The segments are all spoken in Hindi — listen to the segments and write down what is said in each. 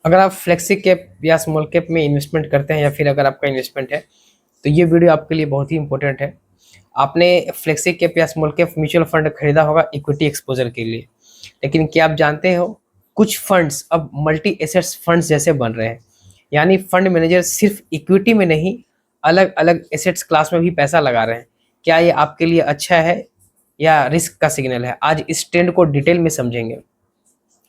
अगर आप फ्लेक्सी कैप या स्मॉल कैप में इन्वेस्टमेंट करते हैं या फिर अगर आपका इन्वेस्टमेंट है तो ये वीडियो आपके लिए बहुत ही इंपॉर्टेंट है। आपने फ्लेक्सी कैप या स्मॉल कैप म्यूचुअल फंड खरीदा होगा इक्विटी एक्सपोजर के लिए, लेकिन क्या आप जानते हो कुछ फंड्स अब मल्टी एसेट्स फंड्स जैसे बन रहे हैं। यानी फंड मैनेजर सिर्फ इक्विटी में नहीं, अलग अलग एसेट्स क्लास में भी पैसा लगा रहे हैं। क्या ये आपके लिए अच्छा है या रिस्क का सिग्नल है? आज इस ट्रेंड को डिटेल में समझेंगे।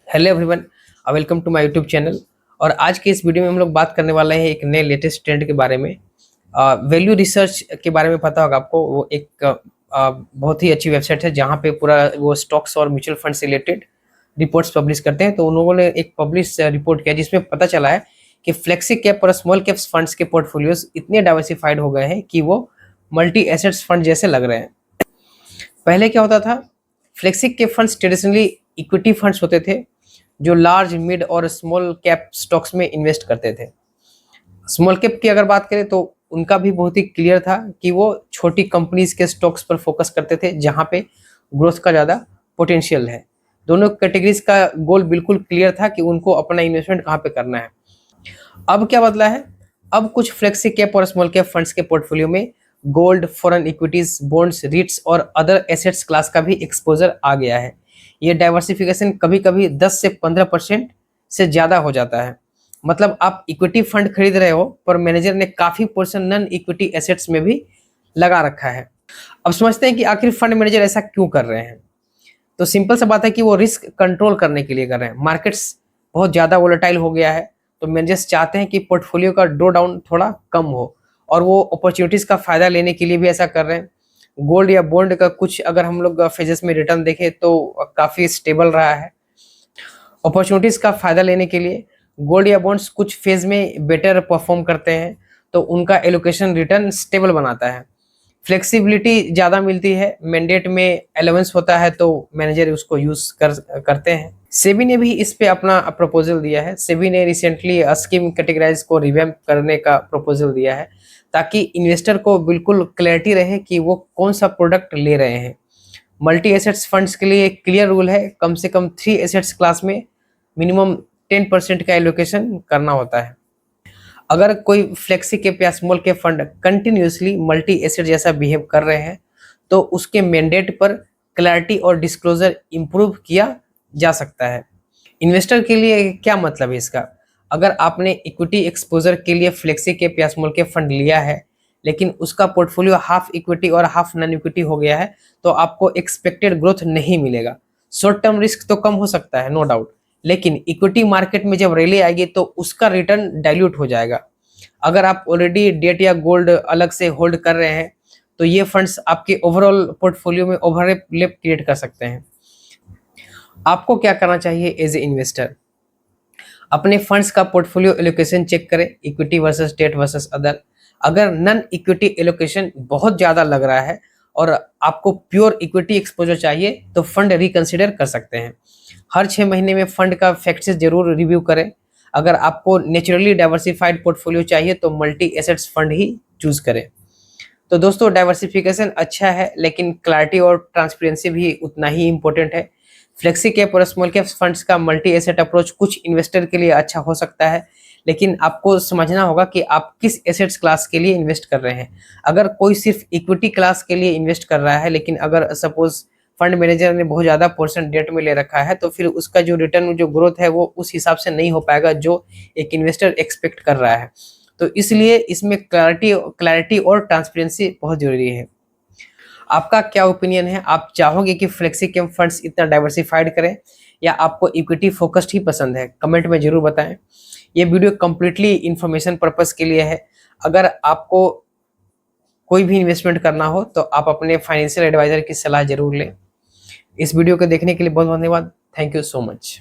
Hello everyone, welcome to my YouTube channel. और आज के इस वीडियो में हम लोग बात करने वाले हैं एक नए लेटेस्ट ट्रेंड के बारे में। वैल्यू रिसर्च के बारे में पता होगा आपको। वो एक बहुत ही अच्छी वेबसाइट है जहाँ पे पूरा वो स्टॉक्स और म्यूचुअल फंड से रिलेटेड रिपोर्ट्स पब्लिश करते हैं। तो उन लोगों ने एक पब्लिश रिपोर्ट किया जिसमें पता चला है कि फ्लेक्सी कैप और स्मॉल कैप्स फंड्स के पोर्टफोलियोज इतने डाइवर्सिफाइड हो गए हैं कि वो मल्टी एसेट्स फंड जैसे लग रहे हैं। पहले क्या होता था, flexi cap funds traditionally equity funds होते थे जो लार्ज मिड और स्मॉल कैप स्टॉक्स में इन्वेस्ट करते थे। स्मॉल कैप की अगर बात करें तो उनका भी बहुत ही क्लियर था कि वो छोटी कंपनीज के स्टॉक्स पर फोकस करते थे जहां पे ग्रोथ का ज़्यादा पोटेंशियल है। दोनों कैटेगरीज का गोल बिल्कुल क्लियर था कि उनको अपना इन्वेस्टमेंट कहाँ पे करना है। अब क्या बदला है? अब कुछ फ्लेक्सी कैप और स्मॉल कैप फंड्स के पोर्टफोलियो में gold, foreign equities, bonds, REITs और अदर एसेट्स क्लास का भी एक्सपोजर आ गया है। ये डाइवर्सिफिकेशन कभी कभी 10 से 15% से ज़्यादा हो जाता है। मतलब आप इक्विटी फंड खरीद रहे हो पर मैनेजर ने काफ़ी पोर्शन नॉन इक्विटी एसेट्स में भी लगा रखा है। अब समझते हैं कि आखिर फंड मैनेजर ऐसा क्यों कर रहे हैं। तो सिंपल सा बात है कि वो रिस्क कंट्रोल करने के लिए कर रहे हैं। मार्केट्स बहुत ज़्यादा वोलेटाइल हो गया है तो मैनेजर्स चाहते हैं कि पोर्टफोलियो का ड्रॉ डाउन थोड़ा कम हो, और वो अपॉर्चुनिटीज़ का फ़ायदा लेने के लिए भी ऐसा कर रहे हैं। गोल्ड या बॉन्ड का कुछ अगर हम लोग फेजेस में रिटर्न देखें तो काफ़ी स्टेबल रहा है। अपॉर्चुनिटीज़ का फ़ायदा लेने के लिए गोल्ड या बॉन्ड्स कुछ फेज में बेटर परफॉर्म करते हैं तो उनका एलोकेशन रिटर्न स्टेबल बनाता है। फ्लेक्सिबिलिटी ज़्यादा मिलती है, मैंडेट में अलाउंस होता है तो मैनेजर उसको यूज़ करते हैं। सेबी ने भी इस पे अपना प्रपोजल दिया है। सेबी ने रिसेंटली स्कीम कैटेगराइज को रिवैम्प करने का प्रपोजल दिया है ताकि इन्वेस्टर को बिल्कुल क्लैरिटी रहे कि वो कौन सा प्रोडक्ट ले रहे हैं। मल्टी एसेट्स फंड्स के लिए एक क्लियर रूल है, कम से कम 3 एसेट्स क्लास में मिनिमम 10% का एलोकेशन करना होता है। अगर कोई फ्लेक्सी कैप या small cap fund continuously multi asset जैसा बिहेव कर रहे हैं तो उसके मैंडेट पर क्लैरिटी और डिस्क्लोजर इंप्रूव किया जा सकता है। इन्वेस्टर के लिए क्या मतलब है इसका? अगर आपने इक्विटी एक्सपोजर के लिए फ्लेक्सी कैप या स्मॉल कैप फंड लिया है लेकिन उसका पोर्टफोलियो हाफ इक्विटी और हाफ नॉन इक्विटी हो गया है तो आपको एक्सपेक्टेड ग्रोथ नहीं मिलेगा। शॉर्ट टर्म रिस्क तो कम हो सकता है, नो डाउट, लेकिन इक्विटी मार्केट में जब रैली आएगी तो उसका रिटर्न डाइल्यूट हो जाएगा। अगर आप ऑलरेडी डेट या गोल्ड अलग से होल्ड कर रहे हैं तो ये फंड्स आपके ओवरऑल पोर्टफोलियो में ओवरलैप क्रिएट कर सकते हैं। आपको क्या करना चाहिए एज ए इन्वेस्टर? अपने फंड्स का पोर्टफोलियो एलोकेशन चेक करें, equity versus debt versus other. अगर नॉन इक्विटी एलोकेशन बहुत ज़्यादा लग रहा है और आपको प्योर इक्विटी एक्सपोजर चाहिए तो फंड रिकंसिडर कर सकते हैं। हर 6 महीने में फंड का फैक्ट्स जरूर रिव्यू करें। अगर आपको नेचुरली डाइवर्सिफाइड पोर्टफोलियो चाहिए तो मल्टी एसेट्स फंड ही चूज करें। तो दोस्तों, डाइवर्सिफिकेशन अच्छा है लेकिन क्लैरिटी और ट्रांसपेरेंसी भी उतना ही इम्पोर्टेंट है। फ्लेक्सी कैप और स्मॉल कैप फंड्स का मल्टी एसेट अप्रोच कुछ इन्वेस्टर के लिए अच्छा हो सकता है, लेकिन आपको समझना होगा कि आप किस एसेट्स क्लास के लिए इन्वेस्ट कर रहे हैं। अगर कोई सिर्फ इक्विटी क्लास के लिए इन्वेस्ट कर रहा है लेकिन अगर सपोज फंड मैनेजर ने बहुत ज़्यादा पोर्शन डेट में ले रखा है तो फिर उसका जो रिटर्न जो ग्रोथ है वो उस हिसाब से नहीं हो पाएगा जो एक इन्वेस्टर एक्सपेक्ट कर रहा है। तो इसलिए इसमें क्लैरिटी और ट्रांसपेरेंसी बहुत जरूरी है। आपका क्या ओपिनियन है? आप चाहोगे कि फ्लेक्सी कैप फंड्स इतना डाइवर्सिफाइड करें या आपको इक्विटी फोकस्ड ही पसंद है? कमेंट में जरूर बताएं। ये वीडियो कम्प्लीटली इंफॉर्मेशन पर्पस के लिए है। अगर आपको कोई भी इन्वेस्टमेंट करना हो तो आप अपने फाइनेंशियल एडवाइजर की सलाह जरूर लें। इस वीडियो को देखने के लिए बहुत बहुत धन्यवाद। Thank you so much.